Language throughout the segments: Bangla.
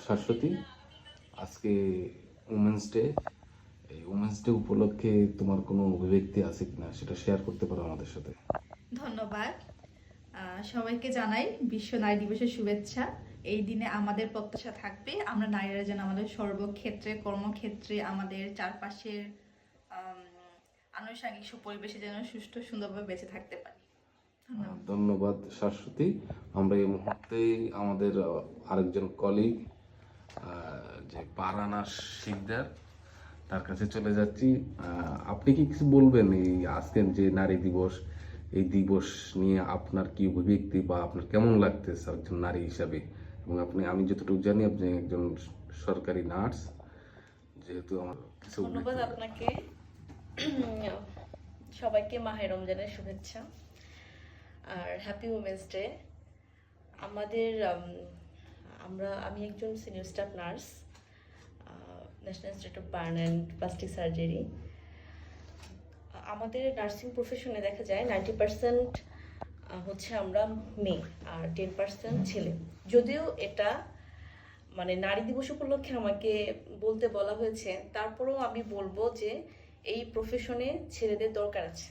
শাশ্বতী, আজকে উমেন্স ডে। এই উমেন্স ডে উপলক্ষে তোমার কোনো অভিব্যক্তি আছে কিনা সেটা শেয়ার করতে পারো আমাদের সাথে। ধন্যবাদ। সবাইকে জানাই বিশ্ব নারী দিবসের শুভেচ্ছা। এই দিনে আমাদের প্রত্যাশা থাকবে আমরা নারীরা যেন আমাদের সর্বক্ষেত্রে, কর্মক্ষেত্রে, আমাদের চারপাশের আনুষঙ্গিক পরিবেশে যেন সুষ্ঠু সুন্দরভাবে বেঁচে থাকতে পারি। ধন্যবাদ শাশ্বতী। আমরা এই মুহূর্তে আমাদের আরেকজন কলিগ যে পারানা শিকদার, তার কাছে চলে যাচ্ছি। আপনি কি কিছু বলবেন এই আজকের যে নারী দিবস, এই দিবস নিয়ে আপনার কি অভিব্যক্তি বা আপনার কেমন লাগতেছে একজন নারী হিসাবে? এবং আমি যতটুকু জানি আপনি একজন সরকারি নার্স, যেহেতু আমার কিছু ধন্যবাদ আপনাকে। সবাইকে মাহে রমজানের শুভেচ্ছা আর হ্যাপি উমেন্স ডে। আমাদের আমি একজন senior staff nurse, national institute of burn and plastic surgery. আমাদের নার্সিং প্রফেশনে দেখা যায় 90% হচ্ছে আমরা মেয়ে আর 10% ছেলে। যদিও এটা মানে নারী দিবস উপলক্ষে আমাকে বলতে বলা হয়েছে, তারপরেও আমি বলবো যে এই প্রফেশনে ছেলেদের দরকার আছে।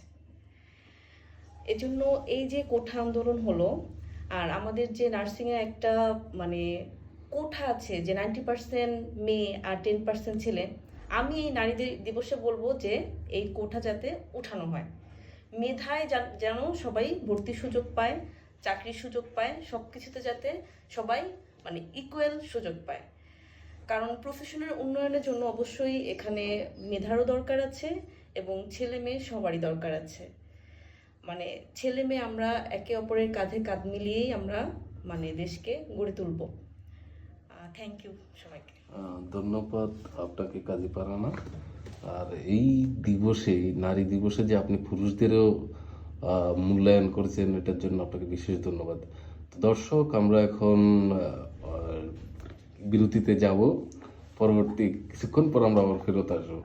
এজন্য এই যে কোঠা আন্দোলন হলো, আর আমাদের যে নার্সিংয়ে একটা মানে কোঠা আছে যে 90% মেয়ে আর 10% ছেলে, আমি এই নারী দিবসে বলবো যে এই কোঠা যাতে উঠানো হয়। মেধায় যেন সবাই ভর্তির সুযোগ পায়, চাকরির সুযোগ পায়, সব কিছুতে যাতে সবাই মানে ইকুয়াল সুযোগ পায়। কারণ প্রফেশনের উন্নয়নের জন্য অবশ্যই এখানে মেধারও দরকার আছে এবং ছেলে মেয়ে সবারই দরকার আছে। মানে ছেলে মেয়ে আমরা একে অপরের কাঁধে কাঁধ মিলিয়েই আমরা মানে দেশকে গড়ে তুলব। থ্যাংক ইউ সবাইকে। ধন্যবাদ আপনাকে কাজী পারানা। আর এই দিবসে, নারী দিবসে যে আপনি পুরুষদেরও মূল্যায়ন করেছেন, এটার জন্য আপনাকে বিশেষ ধন্যবাদ। তো দর্শক, আমরা এখন বিরতিতে যাব, পরবর্তী কিছুক্ষণ পর আমরা আবার ফেরত আসবো।